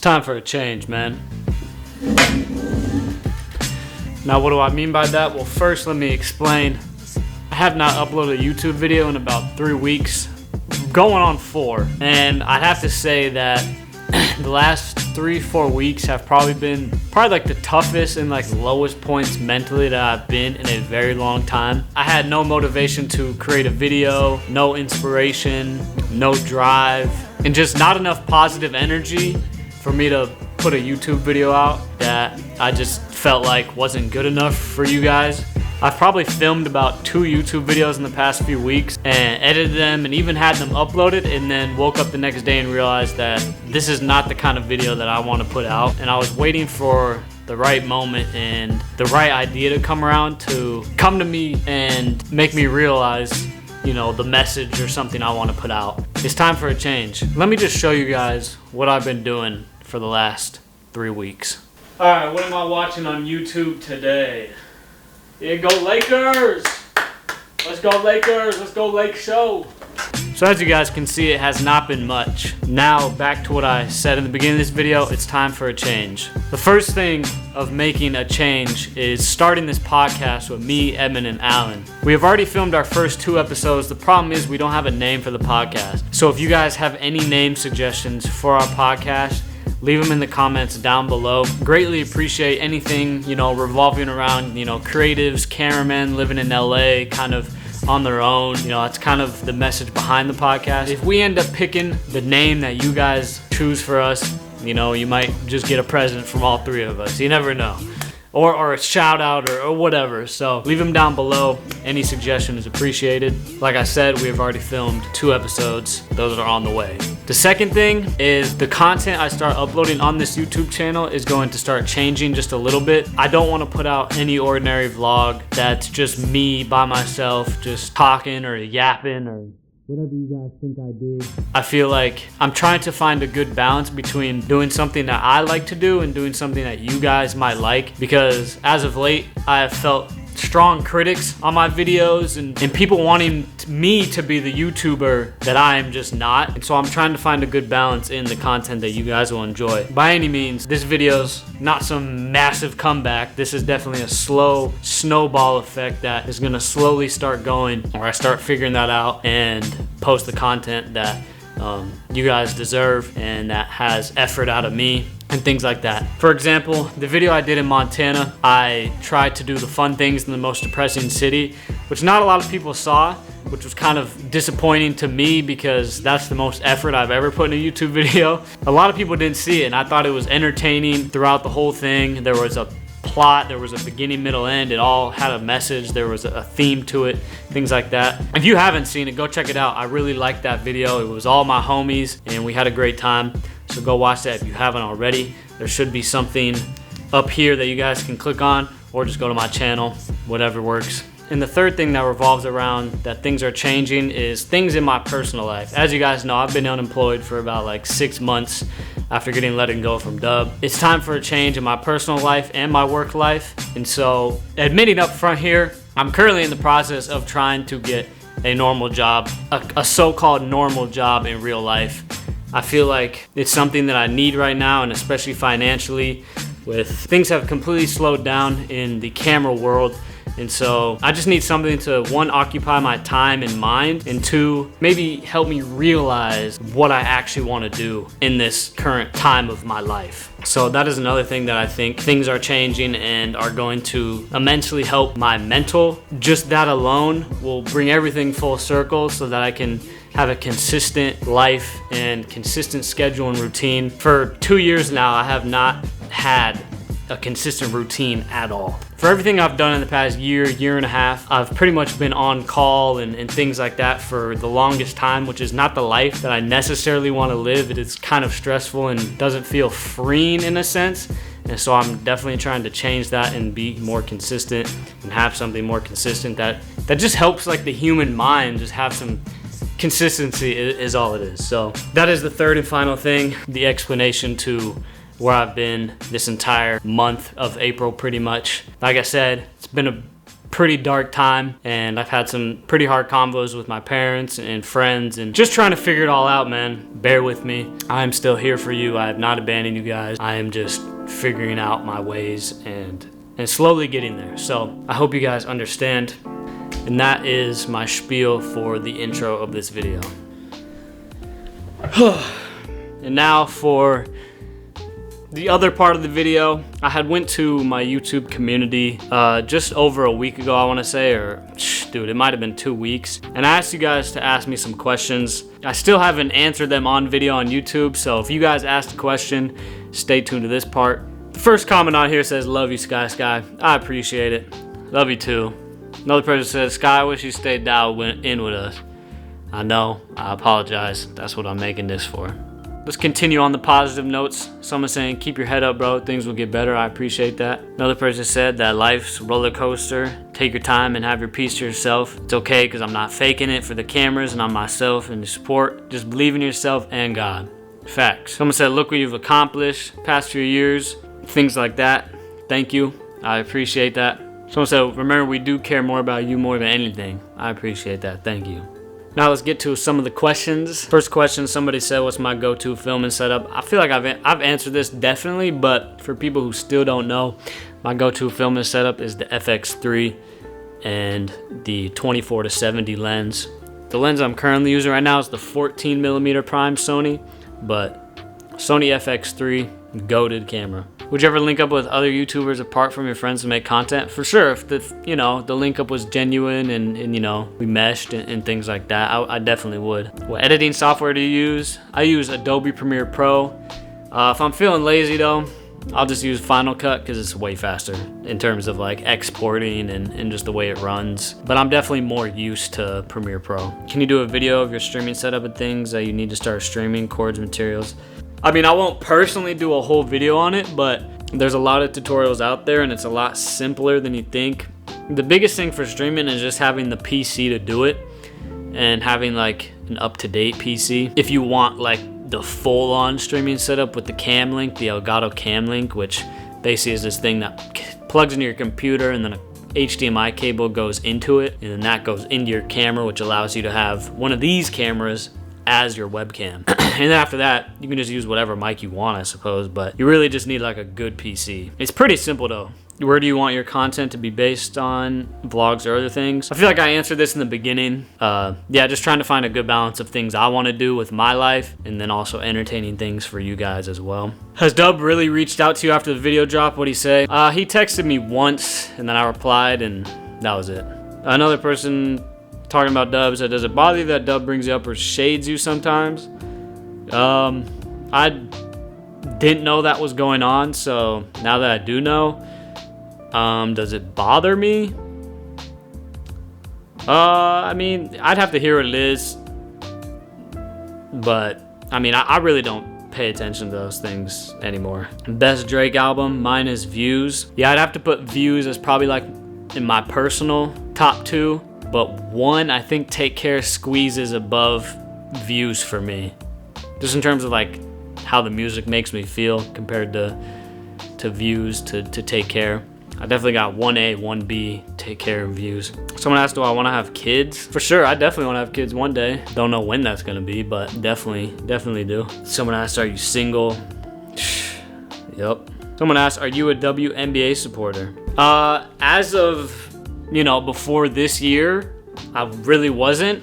time for a change, man. Now, what do I mean by that? Well, first, let me explain. I have not uploaded a YouTube video in about 3 weeks, going on 4. And I'd have to say that the last 3-4 weeks have probably been like the toughest and like lowest points mentally that I've been in a very long time. I had no motivation to create a video, no inspiration, no drive, and just not enough positive energy for me to put a YouTube video out that I just felt like wasn't good enough for you guys. I've probably filmed about 2 YouTube videos in the past few weeks and edited them and even had them uploaded, and then woke up the next day and realized that this is not the kind of video that I want to put out. And I was waiting for the right moment and the right idea to come around to come to me and make me realize, you know, the message or something I want to put out. It's time for a change. Let me just show you guys what I've been doing for the last 3 weeks. All right, what am I watching on YouTube today? Here go Lakers! Let's go Lakers! Let's go Lake Show! So as you guys can see, it has not been much. Now back to what I said in the beginning of this video, it's time for a change. The first thing of making a change is starting this podcast with me, Edmund, and Alan. We have already filmed our first 2 episodes. The problem is we don't have a name for the podcast. So if you guys have any name suggestions for our podcast, leave them in the comments down below. Greatly appreciate anything, you know, revolving around, you know, creatives, cameramen living in LA, kind of on their own. You know, that's kind of the message behind the podcast. If we end up picking the name that you guys choose for us, you know, you might just get a present from all 3 of us. You never know. Or a shout out or whatever. So leave them down below. Any suggestion is appreciated. Like I said, we have already filmed 2 episodes. Those are on the way. The second thing is the content I start uploading on this YouTube channel is going to start changing just a little bit. I don't want to put out any ordinary vlog that's just me by myself, just talking or yapping or whatever you guys think I do. I feel like I'm trying to find a good balance between doing something that I like to do and doing something that you guys might like, because as of late, I have felt strong critics on my videos and people wanting me to be the YouTuber that I am just not. And so I'm trying to find a good balance in the content that you guys will enjoy. By any means, this video's not some massive comeback. This is definitely a slow snowball effect that is gonna slowly start going, or I start figuring that out and post the content that you guys deserve and that has effort out of me and things like that. For example, the video I did in Montana, I tried to do the fun things in the most depressing city, which not a lot of people saw, which was kind of disappointing to me because that's the most effort I've ever put in a YouTube video. A lot of people didn't see it, and I thought it was entertaining throughout the whole thing. There was a plot, there was a beginning, middle, end. It all had a message, there was a theme to it, things like that. If you haven't seen it, go check it out. I really liked that video. It was all my homies and we had a great time. So go watch that if you haven't already. There should be something up here that you guys can click on, or just go to my channel, whatever works. And the third thing that revolves around that things are changing is things in my personal life. As you guys know, I've been unemployed for about like 6 months after getting let go from Dub. It's time for a change in my personal life and my work life. And so, admitting up front here, I'm currently in the process of trying to get a normal job, a so-called normal job in real life. I feel like it's something that I need right now, and especially financially, with things have completely slowed down in the camera world. And so I just need something to, 1, occupy my time and mind, and 2, maybe help me realize what I actually want to do in this current time of my life. So that is another thing that I think things are changing and are going to immensely help my mental. Just that alone will bring everything full circle so that I can have a consistent life and consistent schedule and routine. For 2 years now, I have not had a consistent routine at all. For everything I've done in the past year and a half, I've pretty much been on call and things like that for the longest time, which is not the life that I necessarily want to live. It is kind of stressful and doesn't feel freeing in a sense. And so I'm definitely trying to change that and be more consistent and have something more consistent that just helps like the human mind just have some consistency is all it is. So that is the third and final thing, the explanation to where I've been this entire month of April pretty much. Like I said, it's been a pretty dark time, and I've had some pretty hard convos with my parents and friends and just trying to figure it all out, man. Bear with me. I'm still here for you. I have not abandoned you guys. I am just figuring out my ways and slowly getting there. So I hope you guys understand. And that is my spiel for the intro of this video. And now for the other part of the video. I had went to my YouTube community just over a week ago, I want to say, or dude, it might have been 2 weeks. And I asked you guys to ask me some questions. I still haven't answered them on video on YouTube, so if you guys asked a question, stay tuned to this part. The first comment on here says, "Love you, Sky. I appreciate it. Love you too." Another person says, "Sky, I wish you stayed dialed in with us." I know, I apologize. That's what I'm making this for. Let's continue on the positive notes. Someone saying, "Keep your head up, bro. Things will get better." I appreciate that. Another person said that life's a roller coaster. Take your time and have your peace to yourself. It's okay because I'm not faking it for the cameras and I'm myself and the support. Just believe in yourself and God. Facts. Someone said, "Look what you've accomplished past few years." Things like that. Thank you. I appreciate that. Someone said, "Remember, we do care more about you more than anything." I appreciate that. Thank you. Now let's get to some of the questions. First question, somebody said, "What's my go-to filming setup?" I feel like I've answered this definitely, but for people who still don't know, my go-to filming setup is the FX3 and the 24-70 lens. The lens I'm currently using right now is the 14mm prime Sony, but Sony FX3, goated camera. Would you ever link up with other YouTubers apart from your friends to make content? For sure, if the link up was genuine and we meshed and things like that, I definitely would. What editing software do you use? I use Adobe Premiere Pro. If I'm feeling lazy though, I'll just use Final Cut because it's way faster in terms of like exporting and just the way it runs. But I'm definitely more used to Premiere Pro. Can you do a video of your streaming setup and things that you need to start streaming, cords, materials? I mean, I won't personally do a whole video on it, but there's a lot of tutorials out there and it's a lot simpler than you think. The biggest thing for streaming is just having the PC to do it and having like an up-to-date PC. If you want like the full-on streaming setup with the cam link, the Elgato cam link, which basically is this thing that plugs into your computer and then a HDMI cable goes into it, and then that goes into your camera, which allows you to have one of these cameras as your webcam. And then after that, you can just use whatever mic you want, I suppose, but you really just need like a good PC. It's pretty simple though. Where do you want your content to be based on? Vlogs or other things? I feel like I answered this in the beginning. Yeah, just trying to find a good balance of things I want to do with my life and then also entertaining things for you guys as well. Has Dub really reached out to you after the video drop? What'd he say? He texted me once and then I replied and that was it. Another person talking about Dub said, "Does it bother you that Dub brings you up or shades you sometimes?" I didn't know that was going on, so now that I do know, does it bother me? I mean, I'd have to hear what it is, but I mean, I really don't pay attention to those things anymore. Best Drake album, mine is Views. Yeah, I'd have to put Views as probably like in my personal top 2, but 1, I think Take Care squeezes above Views for me. Just in terms of like how the music makes me feel compared to Views, to Take Care. I definitely got 1A, 1B, Take Care, and Views. Someone asked, do I want to have kids? For sure, I definitely want to have kids one day. Don't know when that's gonna be, but definitely do. Someone asked, are you single? Yep. Someone asked, are you a WNBA supporter? As of, before this year, I really wasn't.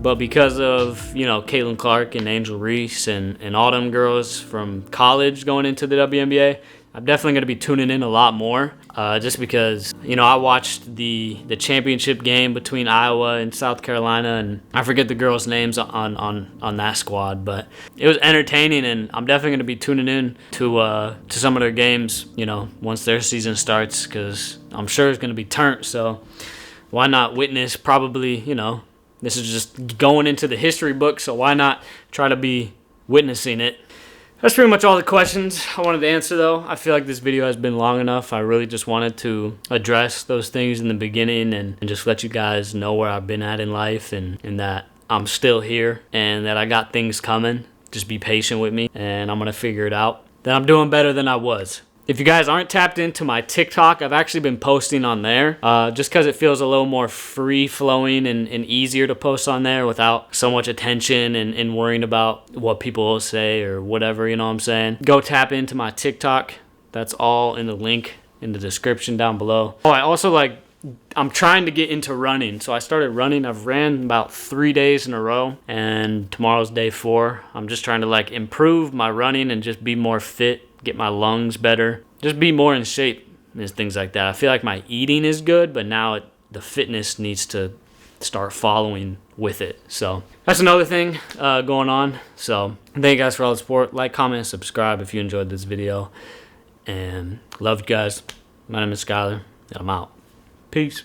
But because of, Caitlin Clark and Angel Reese and all them girls from college going into the WNBA, I'm definitely going to be tuning in a lot more. Just because, I watched the championship game between Iowa and South Carolina, and I forget the girls' names on that squad, but it was entertaining, and I'm definitely going to be tuning in to some of their games, once their season starts, because I'm sure it's going to be turnt, so why not witness probably, this is just going into the history book, so why not try to be witnessing it? That's pretty much all the questions I wanted to answer, though. I feel like this video has been long enough. I really just wanted to address those things in the beginning and just let you guys know where I've been at in life and that I'm still here and that I got things coming. Just be patient with me, and I'm going to figure it out. That I'm doing better than I was. If you guys aren't tapped into my TikTok, I've actually been posting on there just because it feels a little more free-flowing and easier to post on there without so much attention and worrying about what people will say or whatever, you know what I'm saying? Go tap into my TikTok. That's all in the link in the description down below. Oh, I also I'm trying to get into running. So I started running. I've ran about 3 days in a row, and tomorrow's day 4. I'm just trying to improve my running and just be more fit, get my lungs better, just be more in shape and things like that. I feel like my eating is good, but now the fitness needs to start following with it. So that's another thing going on. So thank you guys for all the support. Like, comment, subscribe if you enjoyed this video. And love you guys. My name is Skyler, and I'm out. Peace.